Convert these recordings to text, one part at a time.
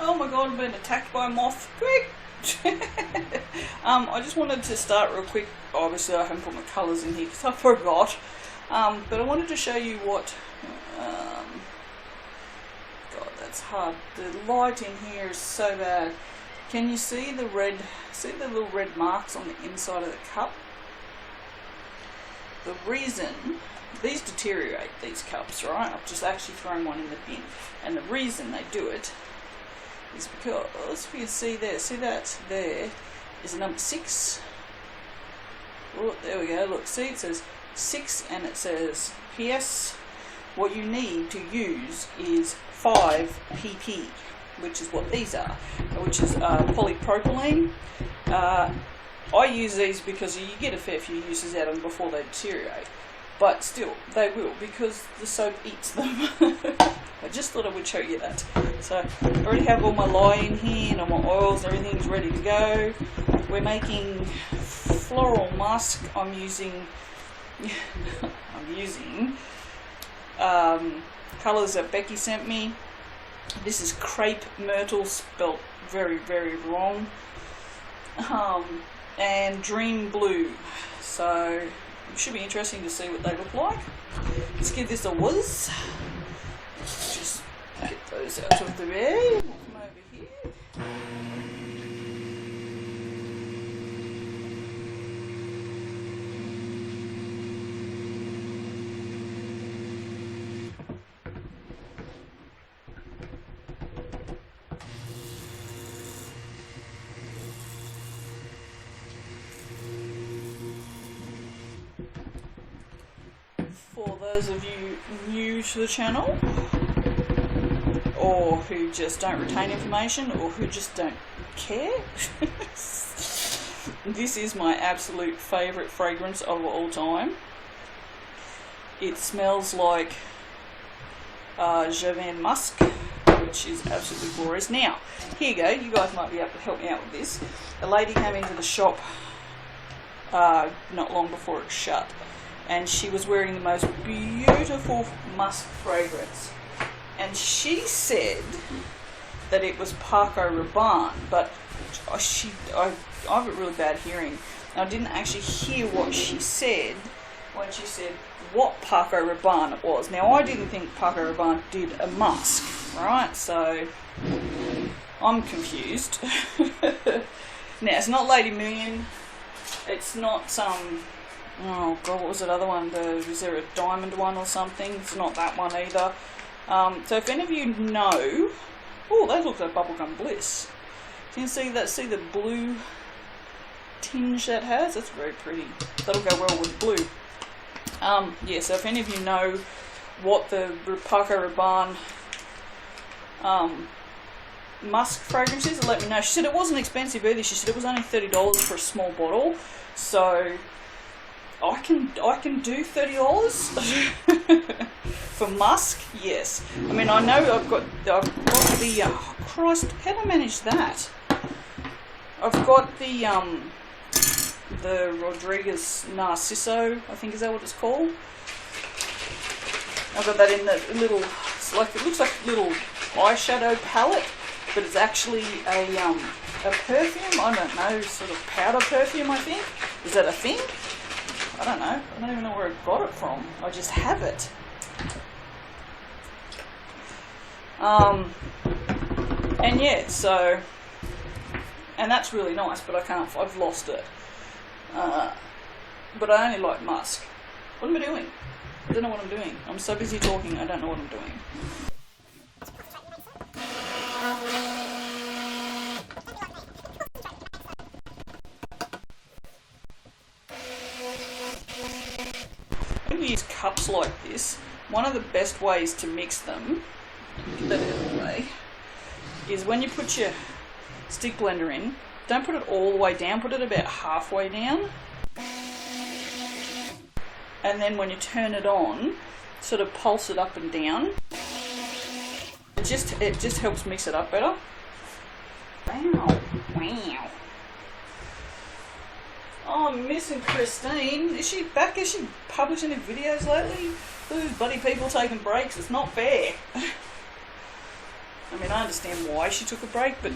Oh my god, I've been attacked by a moth. Quick! I just wanted to start real quick. Obviously I haven't put my colours in here because I forgot. But I wanted to show you what... God, that's hard. The light in here is so bad. Can you see the red... See the little red marks on the inside of the cup? The reason... These deteriorate, these cups, right? I've just actually thrown one in the bin. And the reason they do it is because, if you can see there, see that there is a number 6. Oh, there we go, look, see it says 6 and it says PS. What you need to use is 5 pp, which is what these are, which is polypropylene. I use these because you get a fair few uses out of them before they deteriorate. But still, they will, because the soap eats them. I just thought I would show you that. So, I already have all my lye in here, and all my oils, everything's ready to go. We're making Floral Musk. I'm using colours that Becky sent me. This is Crepe Myrtle, spelt very, very wrong. And Dream Blue. So... it should be interesting to see what they look like. Let's give this a whiz. Just get those out of the way. Come over here. For those of you new to the channel, or who just don't retain information, or who just don't care, this is my absolute favourite fragrance of all time. It smells like Charmain Musk, which is absolutely glorious. Now, here you go, you guys might be able to help me out with this. A lady came into the shop not long before it shut, and she was wearing the most beautiful musk fragrance, and she said that it was Paco Rabanne, but I have a really bad hearing, and I didn't actually hear what she said when she said what Paco Rabanne it was. Now, I didn't think Paco Rabanne did a musk, right? So I'm confused. Now, it's not Lady Million, it's not some... oh god, what was that other one? Was there a diamond one or something? It's not that one either. So if any of you know... oh, they look like Bubblegum Bliss. Can you see that? See the blue tinge that has? That's very pretty. That'll go well with blue. Yeah, so if any of you know what the Paco Rabanne musk fragrance is, let me know. She said it wasn't expensive either. She said it was only $30 for a small bottle. So... I can do $30 for musk, yes. I mean, I know I've got the oh Christ, how did I manage that? I've got the Rodriguez Narciso, I think, is that what it's called? I've got that in the little, it's like, it looks like a little eyeshadow palette, but it's actually a perfume. I don't know, sort of powder perfume, I think. Is that a thing? I don't know. I don't even know where I got it from. I just have it. And yeah, so... and that's really nice, but I've lost it. But I only like musk. What am I doing? I don't know what I'm doing. I'm so busy talking, I don't know what I'm doing. When you use cups like this, one of the best ways to mix them, get that out of the way, is when you put your stick blender in, don't put it all the way down, put it about halfway down. And then when you turn it on, sort of pulse it up and down. It just helps mix it up better. Wow. Wow. Oh, I'm missing Christine. Is she back? Is she publishing any videos lately? Those bloody people taking breaks. It's not fair. I mean, I understand why she took a break, but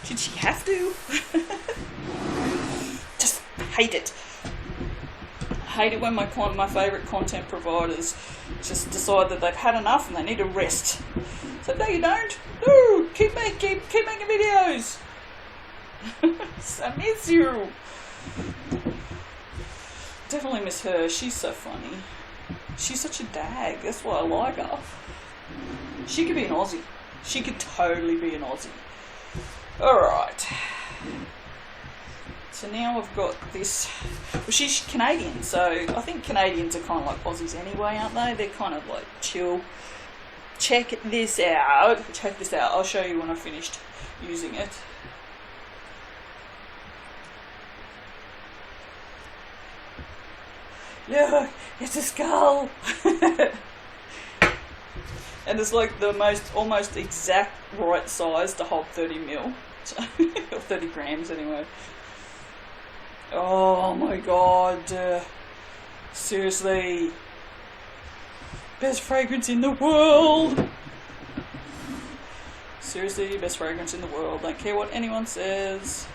did she have to? Just hate it. I hate it when my favourite content providers just decide that they've had enough and they need a rest. So no, you don't. No, keep making videos. I miss you. Definitely miss her. She's so funny. She's such a dag. That's why I like her. She could be an Aussie. She could totally be an Aussie. Alright. So now I've got this. Well, she's Canadian, so I think Canadians are kind of like Aussies anyway, aren't they? They're kind of like chill. Check this out. Check this out. I'll show you when I've finished using it. Look, it's a skull. And it's like the almost exact right size to hold 30 mil. Or 30 grams anyway. Oh my god. Seriously. Best fragrance in the world. Seriously, best fragrance in the world. Don't care what anyone says.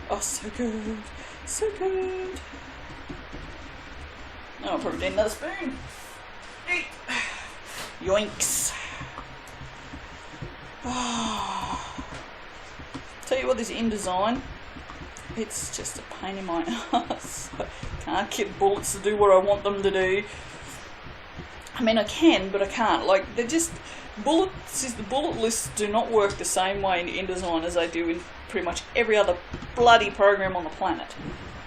Oh, so good. So good. Oh, I'll probably need another spoon. Eat. Yoinks. Oh. Tell you what, this InDesign, it's just a pain in my ass. I can't get bullets to do what I want them to do. I mean, I can, but I can't. Like, they're just bullets. The bullet lists do not work the same way in InDesign as they do in pretty much every other bloody program on the planet.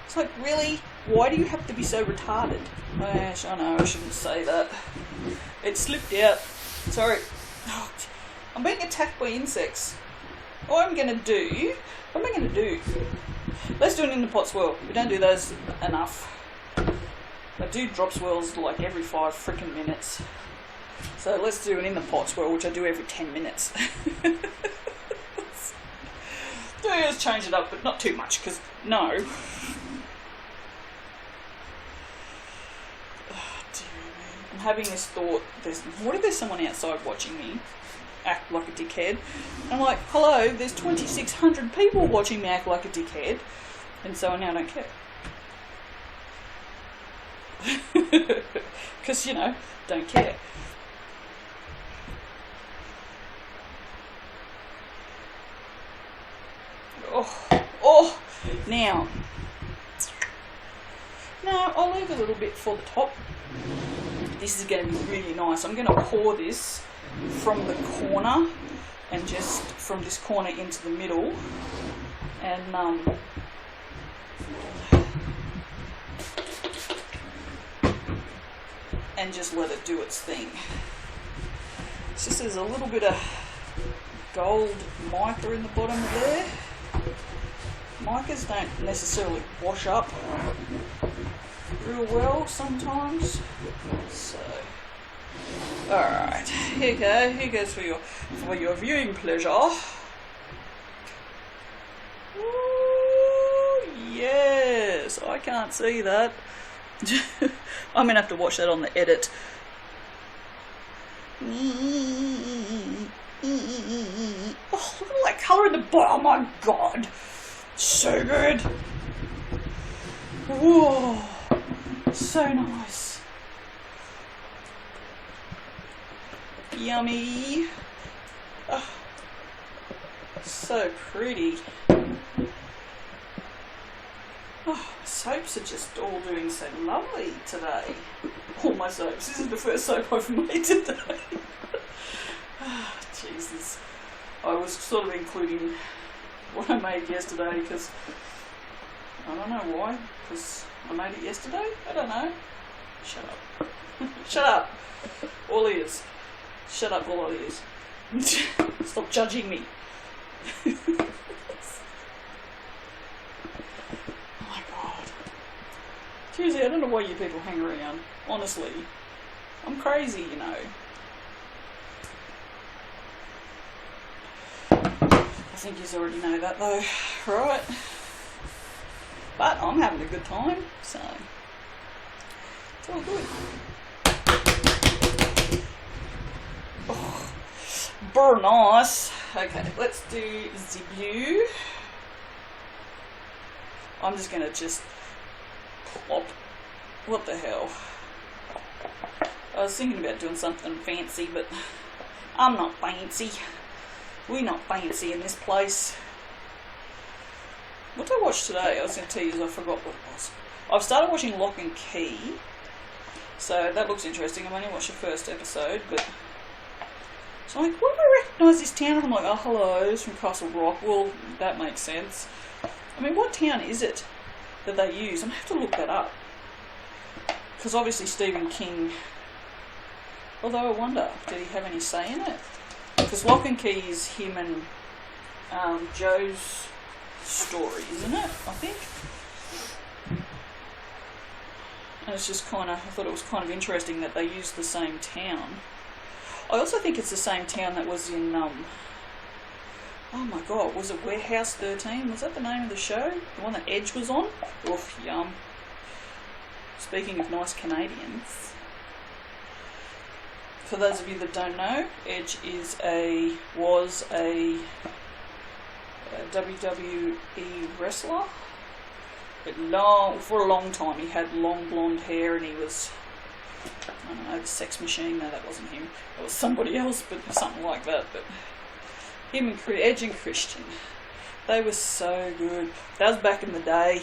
It's like, really? Why do you have to be so retarded? Gosh, I know I shouldn't say that. It slipped out. Sorry. Oh, I'm being attacked by insects. What am I going to do? Let's do it in the pot swirl. We don't do those enough. I do drop swirls like every 5 freaking minutes. So let's do it in the pot swirl, which I do every 10 minutes. So let's change it up, but not too much, because no. Oh, dear me. I'm having this thought, what if there's someone outside watching me act like a dickhead? And I'm like, hello, there's 2,600 people watching me act like a dickhead, and so I now don't care. Because, you know, don't care. Oh, now I'll leave a little bit for the top. This is going to be really nice. I'm going to pour this from the corner and just from this corner into the middle, and just let it do its thing. It's just there's a little bit of gold mica in the bottom of there. Micas don't necessarily wash up real well sometimes. So, alright, here you go. Here goes for your viewing pleasure. Ooh, yes, I can't see that. I'm gonna have to watch that on the edit. Oh, look at all that colour in the bottom. Oh my god, so good. Whoa, so nice. Yummy. Oh, so pretty. Oh, soaps are just all doing so lovely today. All my soaps. This is the first soap I've made today. Oh, Jesus. I was sort of including what I made yesterday because I don't know why. Because I made it yesterday? I don't know. Shut up. Shut up. All ears. Shut up, all ears. Stop judging me. Seriously, I don't know why you people hang around. Honestly. I'm crazy, you know. I think you already know that though. Right. But I'm having a good time, so it's all good. Oh, super nice. Okay, let's do the blue. I'm just gonna plop. What the hell? I was thinking about doing something fancy, but I'm not fancy. We're not fancy in this place. What did I watch today? I was going to tell you, I forgot what it was. I've started watching Lock and Key, so that looks interesting. I've only watched the first episode, but so I'm like, why do I recognise this town? And I'm like, oh hello, it's from Castle Rock. Well, that makes sense. I mean, what town is it that they use? I'm going to have to look that up. Because obviously Stephen King, although I wonder, did he have any say in it? Because Lock and Key is him and Joe's story, isn't it? I think. And it's just kind of, I thought it was kind of interesting that they used the same town. I also think it's the same town that was in, oh my god, was it Warehouse 13? Was that the name of the show? The one that Edge was on? Oof, yum. Speaking of nice Canadians, for those of you that don't know, Edge was a WWE wrestler. But for a long time he had long blonde hair and he was, I don't know, the Sex Machine. No, that wasn't him. It was somebody else, but something like that. But him and Edge and Christian, they were so good. That was back in the day.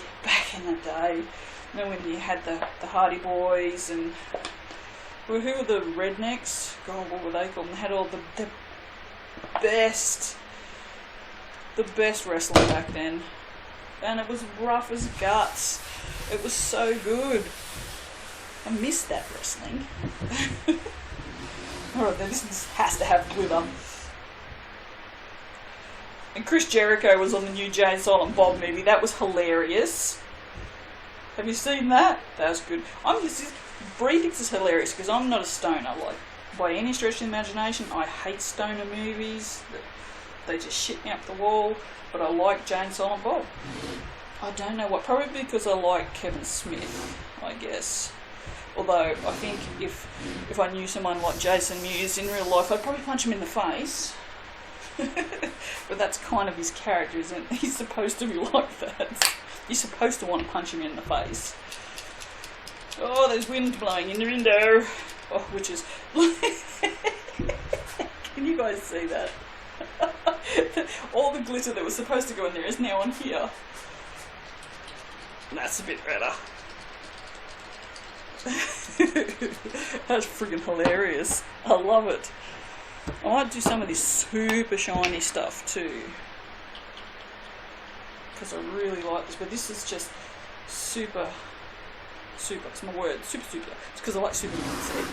You know, when you had the Hardy Boys and who were the Rednecks? God, what were they called? And they had all the best wrestling back then. And it was rough as guts. It was so good. I missed that wrestling. Alright, then this has to have glitter. And Chris Jericho was on the new Jay and Silent Bob movie. That was hilarious. Have you seen that? That was good. Bree thinks it's hilarious because I'm not a stoner. Like, by any stretch of the imagination, I hate stoner movies. They just shit me up the wall. But I like Jay and Silent Bob. I don't know what. Probably because I like Kevin Smith, I guess. Although I think if I knew someone like Jason Mewes in real life, I'd probably punch him in the face. But that's kind of his character, isn't it? He's supposed to be like that. You're supposed to want to punch him in the face. Oh, there's wind blowing in the window. Oh, which is... Can you guys see that? All the glitter that was supposed to go in there is now on here. That's a bit better. That's friggin' hilarious. I love it. I might do some of this super shiny stuff too, because I really like this, but this is just super, it's my word, super, it's because I like super, see?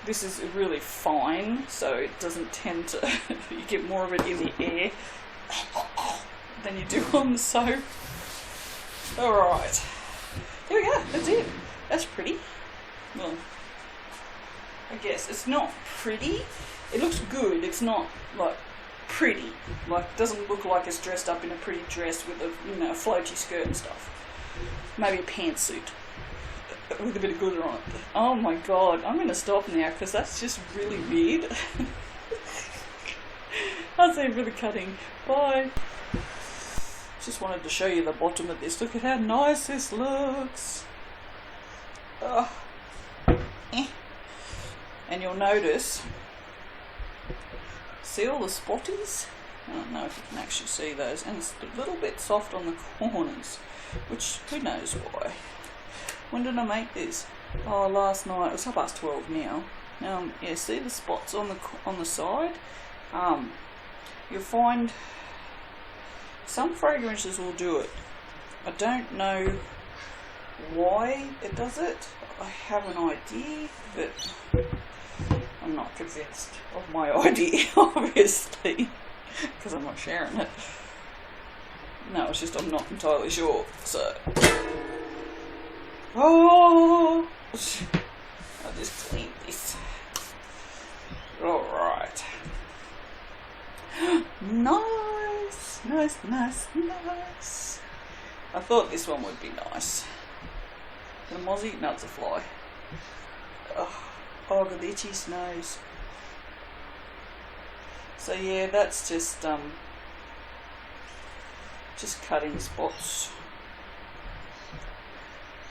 This is really fine, so it doesn't tend to, you get more of it in the air than you do on the soap. Alright, here we go, that's it. That's pretty. Well, I guess it's not pretty. It looks good. It's not like pretty. Like, doesn't look like it's dressed up in a pretty dress with a a floaty skirt and stuff. Maybe a pantsuit with a bit of glitter on it. Oh my god! I'm gonna stop now because that's just really weird. I'll see you for the cutting. Bye. Just wanted to show you the bottom of this. Look at how nice this looks. Oh. And you'll notice, see all the spotties? I don't know if you can actually see those, and it's a little bit soft on the corners, which who knows why. When did I make this? Oh, last night. It's 12:30 now. Yeah, see the spots on the side? You'll find some fragrances will do it. I don't know why it does it. I have an idea, but I'm not convinced of my idea, obviously, because I'm not sharing it. No, it's just I'm not entirely sure, so... Oh! I'll just clean this. Alright. Nice! Nice. I thought this one would be nice. The mozzie? No, it's a fly. Oh, I've got the itchy nose. So yeah, that's just cutting spots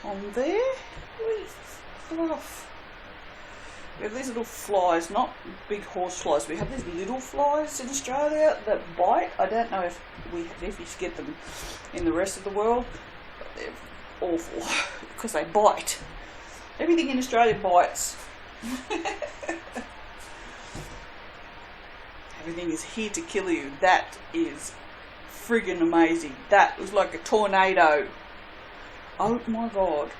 on there. Fluff. We have these little flies, not big horse flies. We have these little flies in Australia that bite. I don't know if you get them in the rest of the world, but they're awful because they bite. Everything in Australia bites. Everything is here to kill you. That is friggin' amazing. That was like a tornado. Oh my god.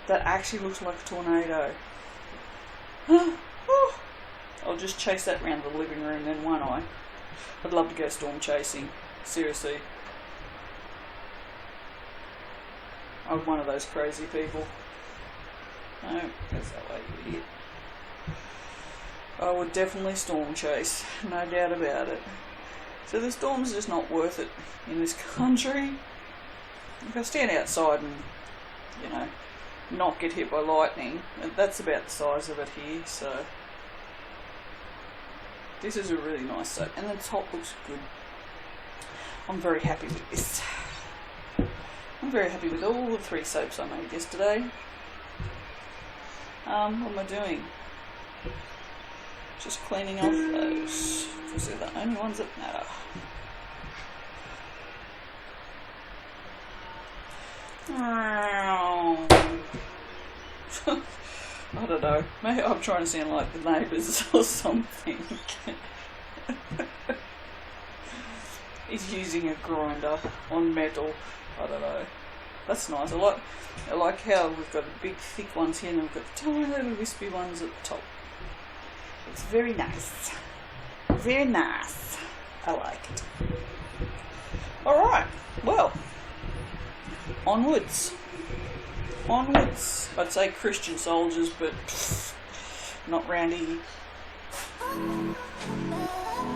That actually looks like a tornado. I'll just chase that round the living room then, won't I? I'd love to go storm chasing. Seriously. I'm one of those crazy people. No, goes that way, you idiot. I would definitely storm chase, no doubt about it. So the storms are just not worth it in this country. If I stand outside and, you know, not get hit by lightning, that's about the size of it here, so this is a really nice soap, and the top looks good. I'm very happy with this. I'm very happy with all the 3 soaps I made yesterday. What am I doing? Just cleaning off those, because they're the only ones that matter. I don't know. Maybe I'm trying to sound like the neighbours or something. He's using a grinder on metal. I don't know. That's nice. I like how we've got the big thick ones here and we've got the tiny little wispy ones at the top. It's very nice. Very nice. I like it. Alright. Well. Onwards. Onwards. I'd say Christian soldiers, but not round here.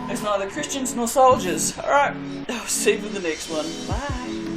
There's neither Christians nor soldiers. Alright. I'll see you for the next one. Bye.